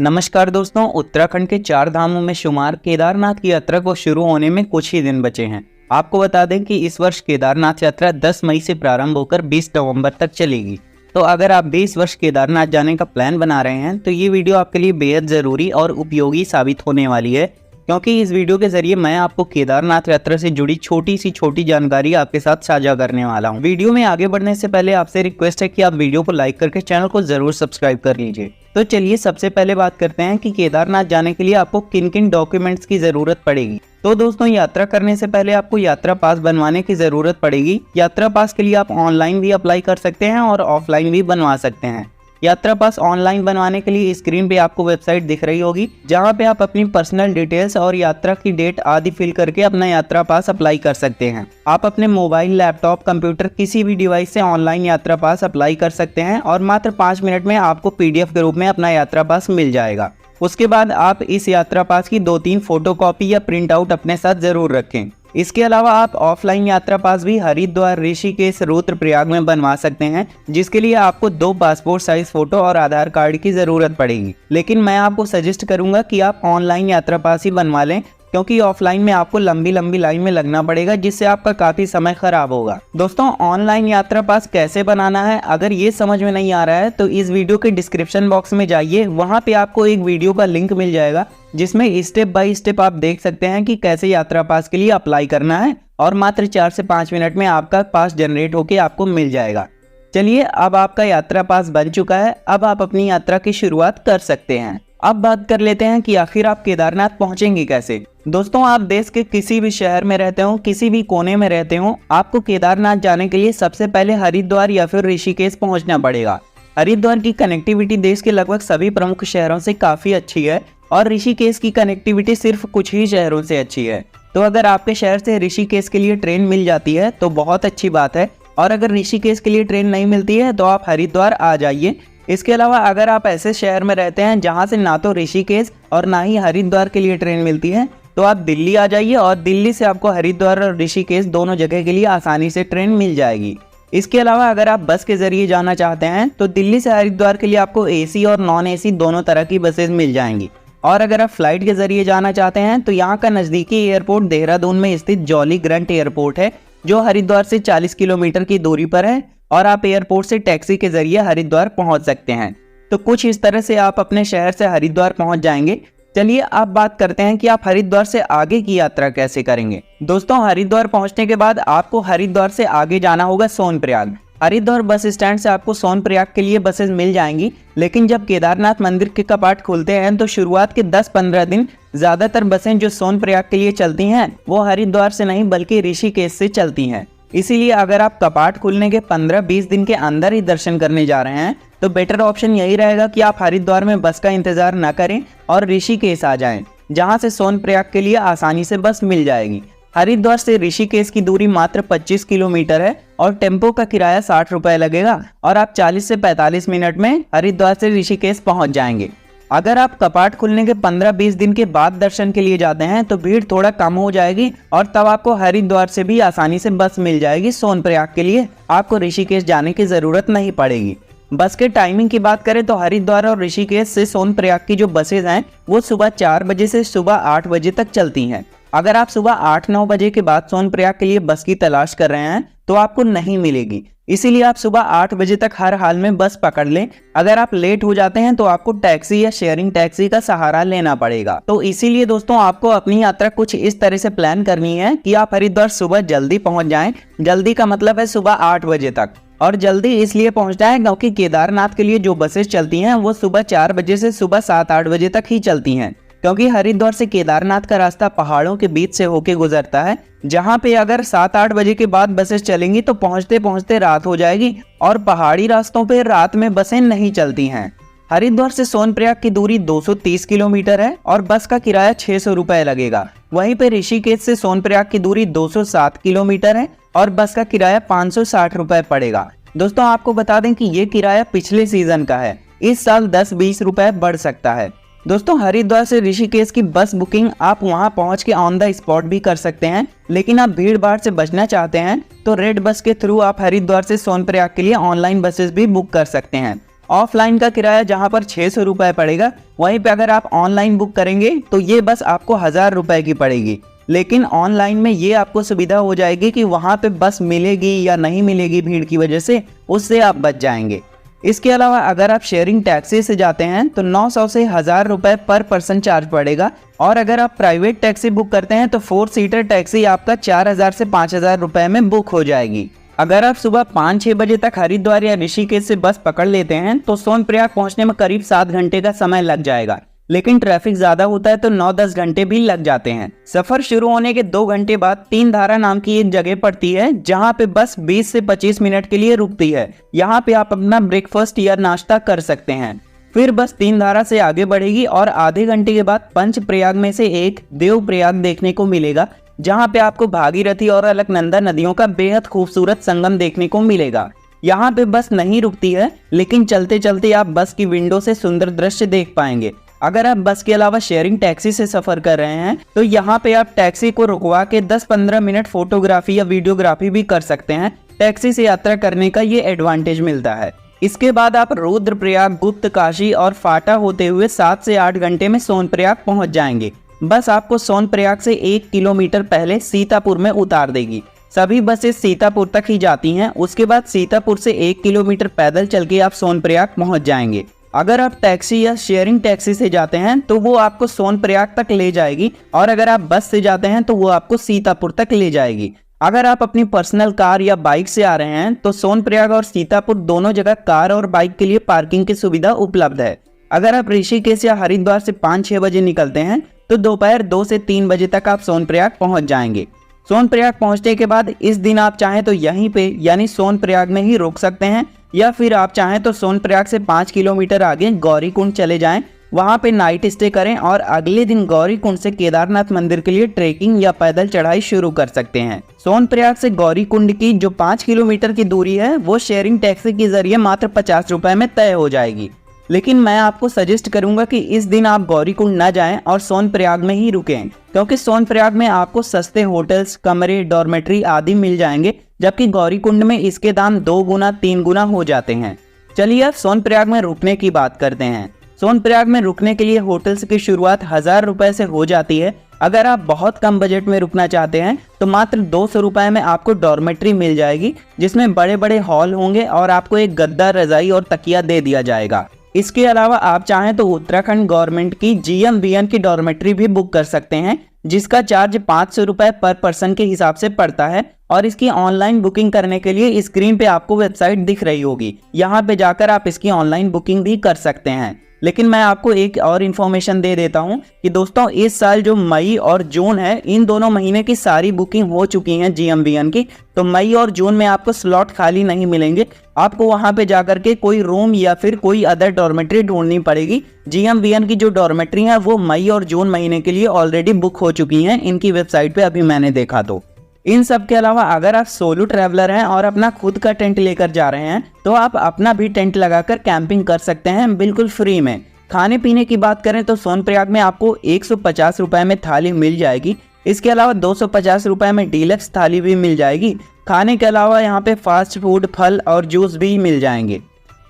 नमस्कार दोस्तों, उत्तराखंड के 4 धामों में शुमार केदारनाथ की यात्रा को शुरू होने में कुछ ही दिन बचे हैं। आपको बता दें कि इस वर्ष केदारनाथ यात्रा 10 मई से प्रारंभ होकर 20 नवंबर तक चलेगी। तो अगर आप भी इस वर्ष केदारनाथ जाने का प्लान बना रहे हैं तो ये वीडियो आपके लिए बेहद ज़रूरी और उपयोगी साबित होने वाली है, क्योंकि इस वीडियो के जरिए मैं आपको केदारनाथ यात्रा से जुड़ी छोटी जानकारी आपके साथ साझा करने वाला हूँ। वीडियो में आगे बढ़ने से पहले आपसे रिक्वेस्ट है कि आप वीडियो को लाइक करके चैनल को जरूर सब्सक्राइब कर लीजिए। तो चलिए सबसे पहले बात करते हैं कि केदारनाथ जाने के लिए आपको किन किन डॉक्यूमेंट्स की जरूरत पड़ेगी। तो दोस्तों, यात्रा करने से पहले आपको यात्रा पास बनवाने की जरूरत पड़ेगी। यात्रा पास के लिए आप ऑनलाइन भी अप्लाई कर सकते हैं और ऑफलाइन भी बनवा सकते हैं। यात्रा पास ऑनलाइन बनवाने के लिए स्क्रीन पे आपको वेबसाइट दिख रही होगी, जहां पे आप अपनी पर्सनल डिटेल्स और यात्रा की डेट आदि फिल करके अपना यात्रा पास अप्लाई कर सकते हैं। आप अपने मोबाइल, लैपटॉप, कंप्यूटर किसी भी डिवाइस से ऑनलाइन यात्रा पास अप्लाई कर सकते हैं और मात्र 5 मिनट में आपको PDF के रूप में अपना यात्रा पास मिल जाएगा। उसके बाद आप इस यात्रा पास की 2-3 फोटोकॉपी या प्रिंट आउट अपने साथ जरूर रखें। इसके अलावा आप ऑफलाइन यात्रा पास भी हरिद्वार, ऋषिकेश, रुद्रप्रयाग में बनवा सकते हैं, जिसके लिए आपको 2 पासपोर्ट साइज फोटो और आधार कार्ड की जरूरत पड़ेगी। लेकिन मैं आपको सजेस्ट करूंगा कि आप ऑनलाइन यात्रा पास ही बनवा लें, क्योंकि ऑफलाइन में आपको लंबी लाइन में लगना पड़ेगा, जिससे आपका काफी समय खराब होगा। दोस्तों, ऑनलाइन यात्रा पास कैसे बनाना है, अगर ये समझ में नहीं आ रहा है तो इस वीडियो के डिस्क्रिप्शन बॉक्स में जाइए, वहां पे आपको एक वीडियो का लिंक मिल जाएगा, जिसमें स्टेप बाय स्टेप आप देख सकते हैं कि कैसे यात्रा पास के लिए अप्लाई करना है और मात्र 4 से 5 मिनट में आपका पास जनरेट होकर आपको मिल जाएगा। चलिए, अब आपका यात्रा पास बन चुका है, अब आप अपनी यात्रा की शुरुआत कर सकते हैं। अब बात कर लेते हैं कि आखिर आप केदारनाथ पहुंचेंगे कैसे। दोस्तों, आप देश के किसी भी शहर में रहते हो, किसी भी कोने में रहते हो, आपको केदारनाथ जाने के लिए सबसे पहले हरिद्वार या फिर ऋषिकेश पहुंचना पड़ेगा। हरिद्वार की कनेक्टिविटी देश के लगभग सभी प्रमुख शहरों से काफी अच्छी है और ऋषिकेश की कनेक्टिविटी सिर्फ कुछ ही शहरों से अच्छी है। तो अगर आपके शहर से ऋषिकेश के लिए ट्रेन मिल जाती है तो बहुत अच्छी बात है, और अगर ऋषिकेश के लिए ट्रेन नहीं मिलती है तो आप हरिद्वार आ जाइए। इसके अलावा अगर आप ऐसे शहर में रहते हैं जहां से ना तो ऋषिकेश और ना ही हरिद्वार के लिए ट्रेन मिलती है, तो आप दिल्ली आ जाइए और दिल्ली से आपको हरिद्वार और ऋषिकेश दोनों जगह के लिए आसानी से ट्रेन मिल जाएगी। इसके अलावा अगर आप बस के जरिए जाना चाहते हैं तो दिल्ली से हरिद्वार के लिए आपको AC और नॉन AC दोनों तरह की बसेज मिल जाएंगी। और अगर आप फ्लाइट के जरिए जाना चाहते हैं तो यहाँ का नज़दीकी एयरपोर्ट देहरादून में स्थित जॉली ग्रंट एयरपोर्ट है, जो हरिद्वार से 40 किलोमीटर की दूरी पर है, और आप एयरपोर्ट से टैक्सी के जरिए हरिद्वार पहुंच सकते हैं। तो कुछ इस तरह से आप अपने शहर से हरिद्वार पहुंच जाएंगे। चलिए अब बात करते हैं कि आप हरिद्वार से आगे की यात्रा कैसे करेंगे। दोस्तों, हरिद्वार पहुंचने के बाद आपको हरिद्वार से आगे जाना होगा सोनप्रयाग। हरिद्वार बस स्टैंड से आपको सोनप्रयाग के लिए बसेस मिल जाएंगी, लेकिन जब केदारनाथ मंदिर के कपाट खुलते हैं तो शुरुआत के 10-15 दिन ज्यादातर बसें जो सोनप्रयाग के लिए चलती हैं वो हरिद्वार से नहीं बल्कि ऋषिकेश से चलती हैं। इसीलिए अगर आप कपाट खुलने के 15-20 दिन के अंदर ही दर्शन करने जा रहे हैं तो बेटर ऑप्शन यही रहेगा कि आप हरिद्वार में बस का इंतजार न करें और ऋषिकेश आ जाएं, जहां से सोनप्रयाग के लिए आसानी से बस मिल जाएगी। हरिद्वार से ऋषिकेश की दूरी मात्र 25 किलोमीटर है और टेम्पो का किराया 60 रुपए लगेगा और आप 40 से 45 मिनट में हरिद्वार से ऋषिकेश पहुंच जाएंगे। अगर आप कपाट खुलने के 15-20 दिन के बाद दर्शन के लिए जाते हैं तो भीड़ थोड़ा कम हो जाएगी और तब आपको हरिद्वार से भी आसानी से बस मिल जाएगी सोनप्रयाग के लिए। आपको ऋषिकेश जाने की जरूरत नहीं पड़ेगी। बस के टाइमिंग की बात करें तो हरिद्वार और ऋषिकेश से सोनप्रयाग की जो बसेज हैं वो सुबह 4 बजे से सुबह 8 बजे तक चलती हैं। अगर आप सुबह 8-9 बजे के बाद सोनप्रयाग के लिए बस की तलाश कर रहे हैं तो आपको नहीं मिलेगी, इसीलिए आप सुबह 8 बजे तक हर हाल में बस पकड़ लें। अगर आप लेट हो जाते हैं तो आपको टैक्सी या शेयरिंग टैक्सी का सहारा लेना पड़ेगा। तो इसीलिए दोस्तों, आपको अपनी यात्रा कुछ इस तरह से प्लान करनी है कि आप हरिद्वार सुबह जल्दी पहुंच जाएं। जल्दी का मतलब है सुबह 8 बजे तक, और जल्दी इसलिए पहुंचना है क्योंकि केदारनाथ के लिए जो बसेस चलती हैं वो सुबह 4 बजे से सुबह 7-8 बजे तक ही चलती हैं, क्योंकि हरिद्वार से केदारनाथ का रास्ता पहाड़ों के बीच से होके गुजरता है, जहां पे अगर 7-8 बजे के बाद बसेस चलेंगी तो पहुंचते पहुंचते रात हो जाएगी और पहाड़ी रास्तों पे रात में बसें नहीं चलती हैं। हरिद्वार से सोनप्रयाग की दूरी 230 किलोमीटर है और बस का किराया 600 रुपए लगेगा। वहीं पे ऋषिकेश से सोनप्रयाग की दूरी 207 किलोमीटर है और बस का किराया 560 रुपए पड़ेगा। दोस्तों, आपको बता दें कि ये किराया पिछले सीजन का है, इस साल 10-20 रुपए बढ़ सकता है। दोस्तों, हरिद्वार से ऋषिकेश की बस बुकिंग आप वहां पहुंच के ऑन द स्पॉट भी कर सकते हैं, लेकिन आप भीड़ भाड़ से बचना चाहते हैं तो रेड बस के थ्रू आप हरिद्वार से सोनप्रयाग के लिए ऑनलाइन बसेस भी बुक कर सकते हैं। ऑफलाइन का किराया जहां पर 600 रुपये पड़ेगा, वहीं पे अगर आप ऑनलाइन बुक करेंगे तो ये बस आपको 1000 रुपये की पड़ेगी। लेकिन ऑनलाइन में ये आपको सुविधा हो जाएगी कि वहां पे बस मिलेगी या नहीं मिलेगी भीड़ की वजह से, उससे आप बच जाएंगे। इसके अलावा अगर आप शेयरिंग टैक्सी से जाते हैं तो 900 से 1000 रुपये पर पर्सन चार्ज पड़ेगा, और अगर आप प्राइवेट टैक्सी बुक करते हैं तो 4 सीटर टैक्सी आपका 4000 से 5000 रुपये में बुक हो जाएगी। अगर आप सुबह 5-6 बजे तक हरिद्वार या ऋषिकेश से बस पकड़ लेते हैं तो सोनप्रयाग पहुंचने में करीब 7 घंटे का समय लग जाएगा, लेकिन ट्रैफिक ज्यादा होता है तो 9-10 घंटे भी लग जाते हैं। सफर शुरू होने के 2 घंटे बाद तीन धारा नाम की एक जगह पड़ती है जहां पे बस 20 से 25 मिनट के लिए रुकती है। यहां पे आप अपना ब्रेकफास्ट या नाश्ता कर सकते हैं। फिर बस तीन धारा से आगे बढ़ेगी और आधे घंटे के बाद पंचप्रयाग में से एक देवप्रयाग देखने को मिलेगा, जहां पे आपको भागीरथी और अलकनंदा नदियों का बेहद खूबसूरत संगम देखने को मिलेगा। यहाँ पे बस नहीं रुकती है, लेकिन चलते चलते आप बस की विंडो से सुंदर दृश्य देख पाएंगे। अगर आप बस के अलावा शेयरिंग टैक्सी से सफर कर रहे हैं तो यहाँ पे आप टैक्सी को रुकवा के 10-15 मिनट फोटोग्राफी या वीडियोग्राफी भी कर सकते हैं। टैक्सी से यात्रा करने का ये एडवांटेज मिलता है। इसके बाद आप रुद्रप्रयाग, गुप्त काशी और फाटा होते हुए 7 से 8 घंटे में सोनप्रयाग पहुंच जाएंगे। बस आपको सोनप्रयाग से 1 किलोमीटर पहले सीतापुर में उतार देगी। सभी बसें सीतापुर तक ही जाती हैं। उसके बाद सीतापुर से 1 किलोमीटर पैदल चल के आप सोनप्रयाग पहुंच जाएंगे। अगर आप टैक्सी या शेयरिंग टैक्सी से जाते हैं तो वो आपको सोनप्रयाग तक ले जाएगी, और अगर आप बस से जाते हैं तो वो आपको सीतापुर तक ले जाएगी। अगर आप अपनी पर्सनल कार या बाइक से आ रहे हैं तो सोनप्रयाग और सीतापुर दोनों जगह कार और बाइक के लिए पार्किंग की सुविधा उपलब्ध है। अगर आप ऋषिकेश या हरिद्वार से 5-6 बजे निकलते हैं तो दोपहर 2 से 3 बजे तक आप सोनप्रयाग पहुंच जाएंगे। सोनप्रयाग पहुंचने के बाद इस दिन आप चाहें तो यहीं पे यानी सोनप्रयाग में ही रुक सकते हैं, या फिर आप चाहें तो सोनप्रयाग से 5 किलोमीटर आगे गौरीकुंड चले जाएं, वहां पे नाइट स्टे करें और अगले दिन गौरीकुंड से केदारनाथ मंदिर के लिए ट्रेकिंग या पैदल चढ़ाई शुरू कर सकते हैं। सोनप्रयाग से गौरीकुंड की जो 5 किलोमीटर की दूरी है वो शेयरिंग टैक्सी के जरिए मात्र 50 रुपए में तय हो जाएगी। लेकिन मैं आपको सजेस्ट करूंगा कि इस दिन आप गौरीकुंड न जाएं और सोनप्रयाग में ही रुकें, क्योंकि सोनप्रयाग में आपको सस्ते होटल्स, कमरे, डॉर्मेट्री आदि मिल जाएंगे, जबकि गौरीकुंड में इसके दाम 2 गुना 3 गुना हो जाते हैं। चलिए अब सोनप्रयाग में रुकने की बात करते हैं। सोनप्रयाग में रुकने के लिए होटल्स की शुरुआत 1000 रुपए से हो जाती है। अगर आप बहुत कम बजट में रुकना चाहते हैं तो मात्र 200 रुपए में आपको डॉर्मेट्री मिल जाएगी, जिसमें बड़े बड़े हॉल होंगे और आपको एक गद्दा, रजाई और तकिया दे दिया जाएगा। इसके अलावा आप चाहें तो उत्तराखंड गवर्नमेंट की GMVN की डॉर्मेट्री भी बुक कर सकते हैं, जिसका चार्ज 500 रुपए पर पर्सन के हिसाब से पड़ता है। और इसकी ऑनलाइन बुकिंग करने के लिए स्क्रीन पे आपको वेबसाइट दिख रही होगी, यहाँ पे जाकर आप इसकी ऑनलाइन बुकिंग भी कर सकते हैं। लेकिन मैं आपको एक और इन्फॉर्मेशन दे देता हूं कि दोस्तों इस साल जो मई और जून है, इन दोनों महीने की सारी बुकिंग हो चुकी हैं GMVN की, तो मई और जून में आपको स्लॉट खाली नहीं मिलेंगे। आपको वहां पे जाकर के कोई रूम या फिर कोई अदर डॉर्मेट्री ढूंढनी पड़ेगी। GMVN की जो डॉर्मेट्री है वो मई और जून महीने के लिए ऑलरेडी बुक हो चुकी हैं इनकी वेबसाइट पे, अभी मैंने देखा। तो इन सब के अलावा अगर आप सोलो ट्रैवलर हैं और अपना खुद का टेंट लेकर जा रहे हैं तो आप अपना भी टेंट लगाकर कैंपिंग कर सकते हैं बिल्कुल फ्री में। खाने पीने की बात करें तो सोनप्रयाग में आपको 150 रुपए में थाली मिल जाएगी। इसके अलावा 250 रुपए में डीलक्स थाली भी मिल जाएगी। खाने के अलावा यहाँ पे फास्ट फूड, फल और जूस भी मिल जाएंगे।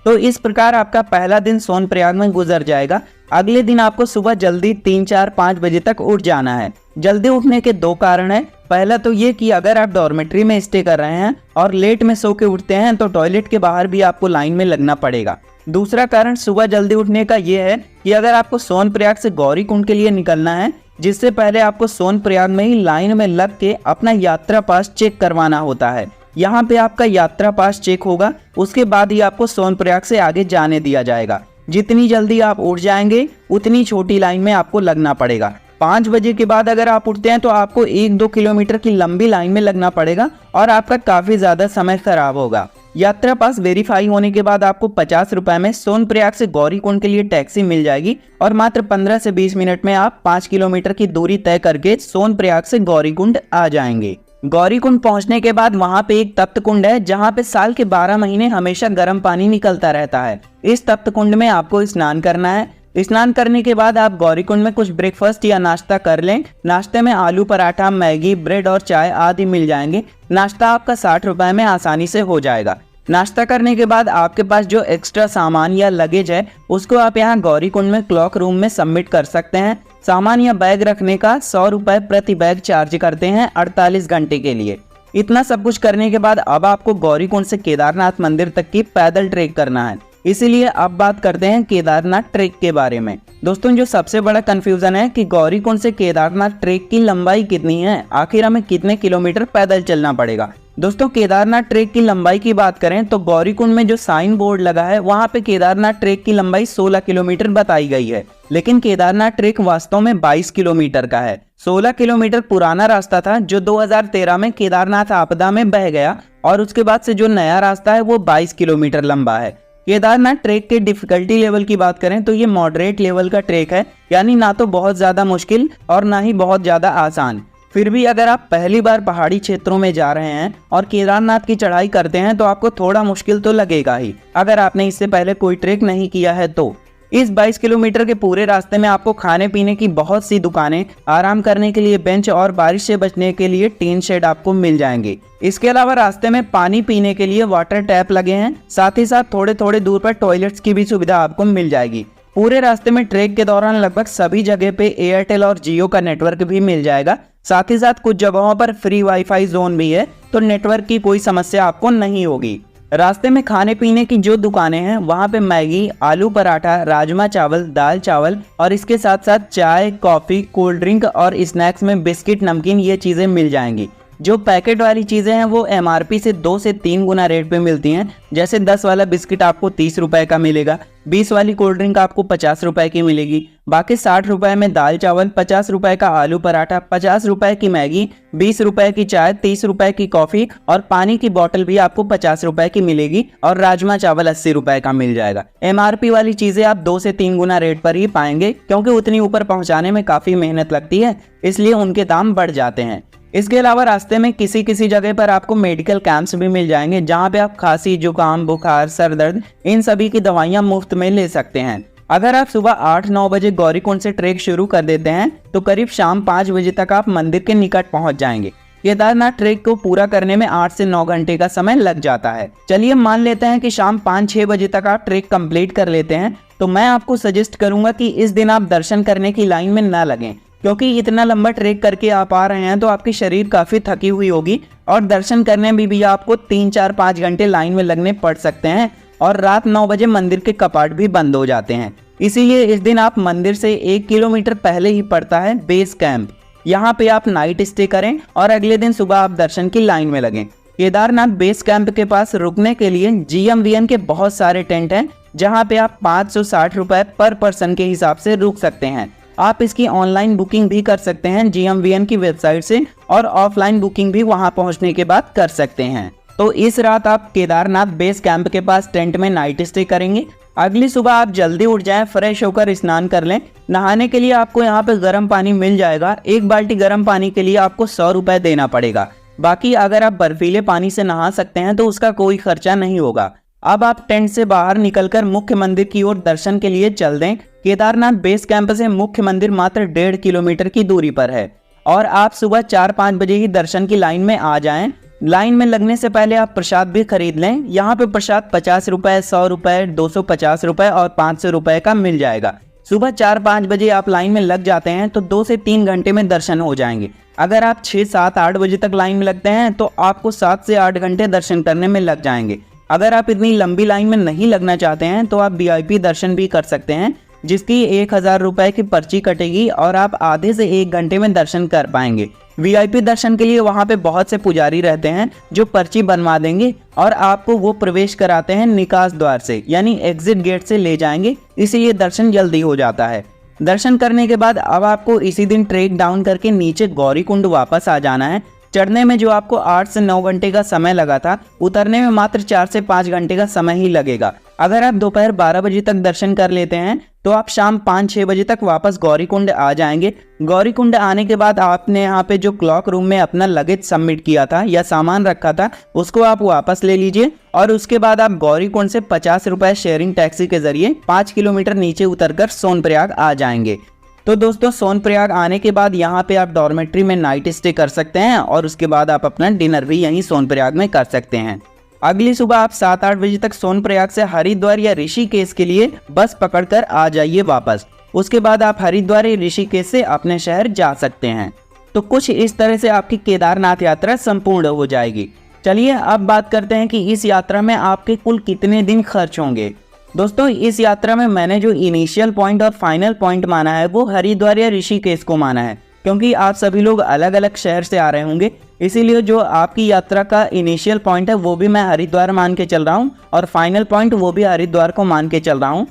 तो इस प्रकार आपका पहला दिन सोनप्रयाग में गुजर जाएगा। अगले दिन आपको सुबह जल्दी 3, 4, 5 बजे तक उठ जाना है। जल्दी उठने के 2 कारण हैं। पहला तो ये कि अगर आप डॉर्मेट्री में स्टे कर रहे हैं और लेट में सो के उठते हैं तो टॉयलेट के बाहर भी आपको लाइन में लगना पड़ेगा। दूसरा कारण सुबह जल्दी उठने का ये है कि अगर आपको सोनप्रयाग से गौरीकुंड के लिए निकलना है, जिससे पहले आपको सोनप्रयाग में ही लाइन में लग के अपना यात्रा पास चेक करवाना होता है। यहाँ पे आपका यात्रा पास चेक होगा, उसके बाद ही आपको सोनप्रयाग से आगे जाने दिया जाएगा। जितनी जल्दी आप उठ जाएंगे उतनी छोटी लाइन में आपको लगना पड़ेगा। 5 बजे के बाद अगर आप उठते हैं तो आपको 1-2 किलोमीटर की लंबी लाइन में लगना पड़ेगा और आपका काफी ज्यादा समय खराब होगा। यात्रा पास वेरीफाई होने के बाद आपको 50 रुपए में सोनप्रयाग से गौरीकुंड के लिए टैक्सी मिल जाएगी और मात्र 15 से 20 मिनट में आप 5 किलोमीटर की दूरी तय करके सोनप्रयाग से गौरीकुंड आ जाएंगे। गौरीकुंड पहुंचने के बाद वहां पे एक तप्त कुंड है जहां पे साल के 12 महीने हमेशा गर्म पानी निकलता रहता है। इस तप्त कुंड में आपको स्नान करना है। स्नान करने के बाद आप गौरीकुंड में कुछ ब्रेकफास्ट या नाश्ता कर लें। नाश्ते में आलू पराठा, मैगी, ब्रेड और चाय आदि मिल जाएंगे। नाश्ता आपका 60 रुपए में आसानी से हो जाएगा। नाश्ता करने के बाद आपके पास जो एक्स्ट्रा सामान या लगेज है उसको आप यहाँ गौरीकुंड में क्लॉक रूम में सबमिट कर सकते हैं। सामान या बैग रखने का 100 रुपये प्रति बैग चार्ज करते हैं 48 घंटे के लिए। इतना सब कुछ करने के बाद अब आपको गौरीकुंड से केदारनाथ मंदिर तक की पैदल ट्रेक करना है। इसीलिए अब बात करते हैं केदारनाथ ट्रेक के बारे में। दोस्तों, जो सबसे बड़ा कंफ्यूजन है कि गौरीकुंड से केदारनाथ ट्रेक की लंबाई कितनी है, आखिर हमें कितने किलोमीटर पैदल चलना पड़ेगा। दोस्तों, केदारनाथ ट्रेक की लंबाई की बात करें तो गौरीकुंड में जो साइन बोर्ड लगा है वहां पे केदारनाथ ट्रेक की लंबाई 16 किलोमीटर बताई गई है, लेकिन केदारनाथ ट्रेक वास्तव में 22 किलोमीटर का है। 16 किलोमीटर पुराना रास्ता था जो 2013 में केदारनाथ आपदा में बह गया, और उसके बाद से जो नया रास्ता है वो 22 किलोमीटर लंबा है। केदारनाथ ट्रेक के डिफिकल्टी लेवल की बात करें तो ये मॉडरेट लेवल का ट्रेक है, यानी ना तो बहुत ज्यादा मुश्किल और ना ही बहुत ज्यादा आसान। फिर भी अगर आप पहली बार पहाड़ी क्षेत्रों में जा रहे हैं और केदारनाथ की चढ़ाई करते हैं तो आपको थोड़ा मुश्किल तो लगेगा ही, अगर आपने इससे पहले कोई ट्रेक नहीं किया है तो। इस 22 किलोमीटर के पूरे रास्ते में आपको खाने पीने की बहुत सी दुकानें, आराम करने के लिए बेंच और बारिश से बचने के लिए टीन शेड आपको मिल जाएंगे। इसके अलावा रास्ते में पानी पीने के लिए वाटर टैप लगे हैं, साथ ही साथ थोड़े थोड़े दूर पर टॉयलेट्स की भी सुविधा आपको मिल जाएगी। पूरे रास्ते में ट्रेक के दौरान लगभग सभी जगह पे एयरटेल और जियो का नेटवर्क भी मिल जाएगा। साथ ही साथ कुछ जगहों पर फ्री वाईफाई जोन भी है, तो नेटवर्क की कोई समस्या आपको नहीं होगी। रास्ते में खाने पीने की जो दुकानें हैं वहां पे मैगी, आलू पराठा, राजमा चावल, दाल चावल और इसके साथ साथ चाय, कॉफी, कोल्ड ड्रिंक और स्नैक्स में बिस्किट, नमकीन, ये चीजें मिल जाएंगी। जो पैकेट वाली चीज़ें हैं वो MRP से 2 से 3 गुना रेट पे मिलती हैं। जैसे 10 वाला बिस्किट आपको 30 रुपए का मिलेगा, 20 वाली कोल्ड ड्रिंक आपको 50 रुपए की मिलेगी, बाकी 60 रुपए में दाल चावल, 50 रुपए का आलू पराठा, 50 रुपए की मैगी, 20 रुपए की चाय, 30 रुपए की कॉफ़ी और पानी की बोतल भी आपको 50 रुपए की मिलेगी, और राजमा चावल 80 रुपए का मिल जाएगा। MRP वाली चीज़ें आप 2 से 3 गुना रेट पर ही पाएंगे, क्योंकि उतनी ऊपर पहुँचाने में काफ़ी मेहनत लगती है, इसलिए उनके दाम बढ़ जाते हैं। इसके अलावा रास्ते में किसी किसी जगह पर आपको मेडिकल कैंप्स भी मिल जाएंगे, जहां पे आप खांसी, जुकाम, बुखार, सर दर्द, इन सभी की दवाइयां मुफ्त में ले सकते हैं। अगर आप सुबह 8-9 बजे गौरीकुंड से ट्रेक शुरू कर देते हैं तो करीब शाम 5 बजे तक आप मंदिर के निकट पहुंच जाएंगे। केदारनाथ ट्रेक को पूरा करने में 8 से 9 घंटे का समय लग जाता है। चलिए मान लेते हैं कि शाम 5-6 बजे तक आप ट्रेक कंप्लीट कर लेते हैं, तो मैं आपको सजेस्ट करूंगा कि इस दिन आप दर्शन करने की लाइन में ना लगें, क्योंकि इतना लंबा ट्रेक करके आप आ रहे हैं तो आपकी शरीर काफ़ी थकी हुई होगी, और दर्शन करने में भी आपको 3-4-5 घंटे लाइन में लगने पड़ सकते हैं, और रात 9 बजे मंदिर के कपाट भी बंद हो जाते हैं। इसीलिए इस दिन आप मंदिर से 1 किलोमीटर पहले ही पड़ता है बेस कैंप। यहाँ पे आप नाइट स्टे करें और अगले दिन सुबह आप दर्शन की लाइन में लगें। केदारनाथ बेस कैंप के पास रुकने के लिए GMVN के बहुत सारे टेंट हैं, जहाँ पे आप 560 रुपये पर पर्सन के हिसाब से रुक सकते हैं। आप इसकी ऑनलाइन बुकिंग भी कर सकते हैं GMVN की वेबसाइट से, और ऑफलाइन बुकिंग भी वहां पहुंचने के बाद कर सकते हैं। तो इस रात आप केदारनाथ बेस कैंप के पास टेंट में नाइट स्टे करेंगे। अगली सुबह आप जल्दी उठ जाएं, फ्रेश होकर स्नान कर लें। नहाने के लिए आपको यहाँ पे गर्म पानी मिल जाएगा। 1 बाल्टी गर्म पानी के लिए आपको 100 रुपये देना पड़ेगा। बाकी अगर आप बर्फीले पानी से नहा सकते हैं तो उसका कोई खर्चा नहीं होगा। अब आप टेंट से बाहर निकलकर मुख्य मंदिर की ओर दर्शन के लिए चल दें। केदारनाथ बेस कैंप से मुख्य मंदिर मात्र 1.5 किलोमीटर की दूरी पर है, और आप सुबह 4-5 बजे ही दर्शन की लाइन में आ जाएं। लाइन में लगने से पहले आप प्रसाद भी खरीद लें। यहाँ पे प्रसाद 50 रुपये, 100 रुपये, 250 रुपये और 500 रुपये का मिल जाएगा। सुबह 4-5 बजे आप लाइन में लग जाते हैं तो 2 से 3 घंटे में दर्शन हो जाएंगे। अगर आप 6-7-8 बजे तक लाइन में लगते हैं तो आपको 7 से 8 घंटे दर्शन करने में लग जाएंगे। अगर आप इतनी लंबी लाइन में नहीं लगना चाहते हैं तो आप VIP दर्शन भी कर सकते हैं, जिसकी 1000 रुपये की पर्ची कटेगी और आप आधे से 1 घंटे में दर्शन कर पाएंगे। VIP दर्शन के लिए वहां पे बहुत से पुजारी रहते हैं जो पर्ची बनवा देंगे और आपको वो प्रवेश कराते हैं निकास द्वार से, यानी एग्जिट गेट से ले जाएंगे, इसीलिए दर्शन जल्दी हो जाता है। दर्शन करने के बाद अब आपको इसी दिन ट्रेक डाउन करके नीचे गौरीकुंड वापस आ जाना है। चढ़ने में जो आपको 8 से 9 घंटे का समय लगा था, उतरने में मात्र 4 से 5 घंटे का समय ही लगेगा। अगर आप दोपहर 12 बजे तक दर्शन कर लेते हैं तो आप शाम 5-6 बजे तक वापस गौरीकुंड आ जाएंगे। गौरीकुंड आने के बाद आपने यहाँ पे जो क्लॉक रूम में अपना लगेज सबमिट किया था या सामान रखा था, उसको आप वापस ले लीजिए, और उसके बाद आप गौरीकुंड से 50 रुपये शेयरिंग टैक्सी के जरिए 5 किलोमीटर नीचे उतरकर सोनप्रयाग आ जाएंगे। तो दोस्तों, सोनप्रयाग आने के बाद यहाँ पे आप डॉर्मेट्री में नाइट स्टे कर सकते हैं और उसके बाद आप अपना डिनर भी यहीं सोनप्रयाग में कर सकते हैं। अगली सुबह आप 7-8 बजे तक सोनप्रयाग से हरिद्वार या ऋषिकेश के लिए बस पकड़कर आ जाइए वापस। उसके बाद आप हरिद्वार या ऋषिकेश से अपने शहर जा सकते हैं। तो कुछ इस तरह से आपकी केदारनाथ यात्रा संपूर्ण हो जाएगी। चलिए अब बात करते हैं कि इस यात्रा में आपके कुल कितने दिन खर्च होंगे। दोस्तों, इस यात्रा में मैंने जो इनिशियल पॉइंट और फाइनल पॉइंट माना है वो हरिद्वार या ऋषिकेश को माना है, क्योंकि आप सभी लोग अलग अलग शहर से आ रहे होंगे, इसीलिए जो आपकी यात्रा का इनिशियल पॉइंट है वो भी मैं हरिद्वार मान के चल रहा हूँ और फाइनल पॉइंट वो भी हरिद्वार को मान के चल रहा हूँ।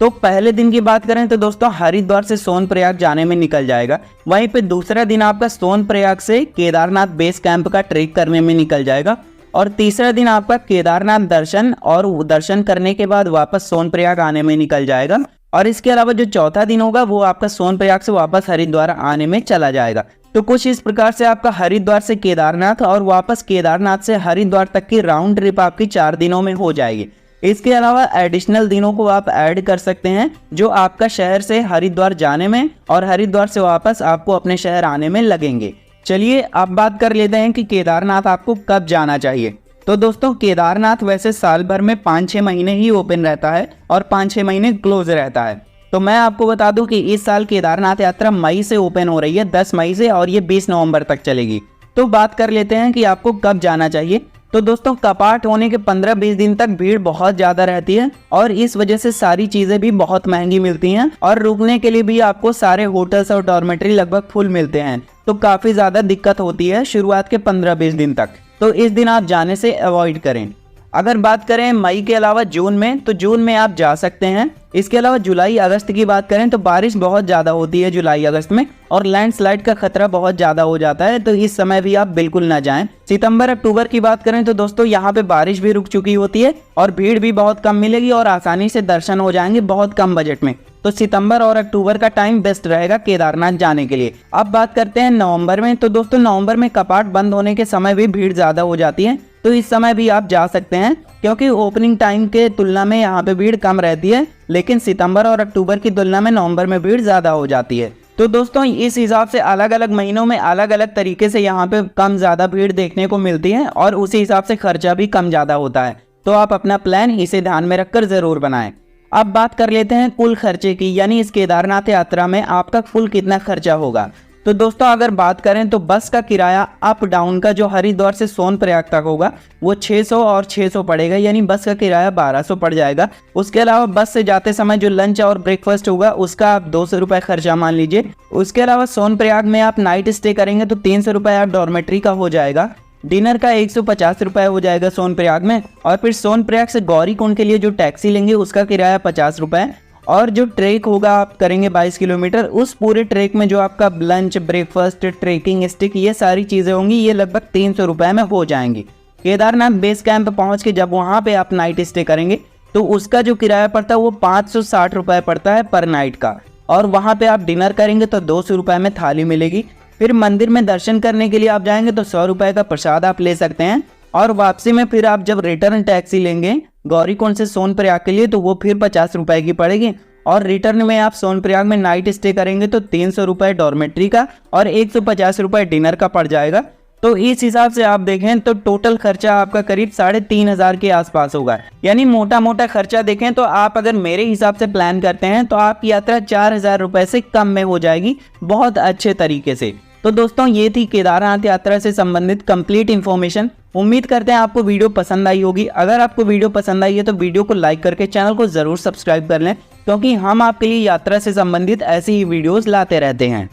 तो पहले दिन की बात करें तो दोस्तों हरिद्वार से सोनप्रयाग जाने में निकल जाएगा। वहीं पे दूसरा दिन आपका सोनप्रयाग से केदारनाथ बेस कैंप का ट्रेक करने में निकल जाएगा और तीसरा दिन आपका केदारनाथ दर्शन और दर्शन करने के बाद वापस सोनप्रयाग आने में निकल जाएगा। और इसके अलावा जो चौथा दिन होगा वो आपका सोनप्रयाग से वापस हरिद्वार आने में चला जाएगा। तो कुछ इस प्रकार से आपका हरिद्वार से केदारनाथ और वापस केदारनाथ से हरिद्वार तक की राउंड ट्रिप आपकी 4 दिनों में हो जाएगी। इसके अलावा एडिशनल दिनों को आप ऐड कर सकते हैं जो आपका शहर से हरिद्वार जाने में और हरिद्वार से वापस आपको अपने शहर आने में लगेंगे। चलिए अब बात कर लेते हैं कि केदारनाथ आपको कब जाना चाहिए। तो दोस्तों केदारनाथ वैसे साल भर में 5-6 महीने ही ओपन रहता है और 5-6 महीने क्लोज रहता है। तो मैं आपको बता दूं कि इस साल केदारनाथ यात्रा मई से ओपन हो रही है, 10 मई से, और ये 20 नवंबर तक चलेगी। तो बात कर लेते हैं कि आपको कब जाना चाहिए। तो दोस्तों कपाट होने के 15-20 दिन तक भीड़ बहुत ज़्यादा रहती है और इस वजह से सारी चीज़ें भी बहुत महंगी मिलती हैं और रुकने के लिए भी आपको सारे होटल्स और डॉर्मेट्री लगभग फुल मिलते हैं। तो काफ़ी ज़्यादा दिक्कत होती है शुरुआत के 15-20 दिन तक, तो इस दिन आप जाने से अवॉइड करें। अगर बात करें मई के अलावा जून में, तो जून में आप जा सकते हैं। इसके अलावा जुलाई अगस्त की बात करें तो बारिश बहुत ज़्यादा होती है जुलाई अगस्त में और लैंडस्लाइड का खतरा बहुत ज़्यादा हो जाता है, तो इस समय भी आप बिल्कुल ना जाएं। सितंबर अक्टूबर की बात करें तो दोस्तों यहाँ पे बारिश भी रुक चुकी होती है और भीड़ भी बहुत कम मिलेगी और आसानी से दर्शन हो जाएंगे बहुत कम बजट में। तो सितंबर और अक्टूबर का टाइम बेस्ट रहेगा केदारनाथ जाने के लिए। अब बात करते हैं नवंबर में। तो दोस्तों नवंबर में कपाट बंद होने के समय भी भीड़ ज़्यादा हो जाती है, तो इस समय भी आप जा सकते हैं क्योंकि ओपनिंग टाइम के तुलना में यहाँ पे भीड़ कम रहती है, लेकिन सितंबर और अक्टूबर की तुलना में नवंबर में भीड़ ज़्यादा हो जाती है। तो दोस्तों इस हिसाब से अलग अलग महीनों में अलग अलग तरीके से यहाँ पे कम ज़्यादा भीड़ देखने को मिलती है और उसी हिसाब से खर्चा भी कम ज़्यादा होता है। तो आप अपना प्लान इसे ध्यान में रखकर ज़रूर बनाएं। अब बात कर लेते हैं कुल खर्चे की, यानी इस केदारनाथ यात्रा में आपका कुल कितना खर्चा होगा। तो दोस्तों अगर बात करें तो बस का किराया अप डाउन का जो हरिद्वार से सोनप्रयाग तक होगा वो 600 और 600 पड़ेगा, यानी बस का किराया 1200 पड़ जाएगा। उसके अलावा बस से जाते समय जो लंच और ब्रेकफास्ट होगा उसका आप 200 रुपये खर्चा मान लीजिए। उसके अलावा सोनप्रयाग में आप नाइट स्टे करेंगे तो 300 रुपये आप डॉर्मेट्री का हो जाएगा। डिनर का 150 रुपये हो जाएगा सोनप्रयाग में, और फिर सोनप्रयाग से गौरीकुंड के लिए जो टैक्सी लेंगे उसका किराया 50 रुपये, और जो ट्रेक होगा आप करेंगे 22 किलोमीटर, उस पूरे ट्रेक में जो आपका लंच ब्रेकफास्ट ट्रेकिंग स्टिक ये सारी चीज़ें होंगी ये लगभग 300 रुपये में हो जाएंगी। केदारनाथ बेस कैंप पहुँच के जब वहाँ पे आप नाइट स्टे करेंगे तो उसका जो किराया पड़ता है वो 560 रुपये पड़ता है पर नाइट का, और वहाँ पे आप डिनर करेंगे तो 200 रुपये में थाली मिलेगी। फिर मंदिर में दर्शन करने के लिए आप जाएंगे तो 100 रुपये का प्रसाद आप ले सकते हैं, और वापसी में फिर आप जब रिटर्न टैक्सी लेंगे गौरीकुंड से सोनप्रयाग के लिए तो वो फिर 50 रुपये की पड़ेगी, और रिटर्न में आप सोनप्रयाग में नाइट स्टे करेंगे तो 300 रुपये डॉर्मेट्री का और 150 रुपये डिनर का पड़ जाएगा। तो इस हिसाब से आप देखें तो टोटल खर्चा आपका करीब 3500 के आसपास होगा। यानी मोटा मोटा खर्चा देखें तो आप अगर मेरे हिसाब से प्लान करते हैं तो आपकी यात्रा 4000 रुपये से कम में हो जाएगी बहुत अच्छे तरीके से। तो दोस्तों ये थी केदारनाथ यात्रा से संबंधित कंप्लीट इन्फॉर्मेशन। उम्मीद करते हैं आपको वीडियो पसंद आई होगी। अगर आपको वीडियो पसंद आई है तो वीडियो को लाइक करके चैनल को ज़रूर सब्सक्राइब कर लें, क्योंकि हम आपके लिए यात्रा से संबंधित ऐसी ही वीडियोस लाते रहते हैं।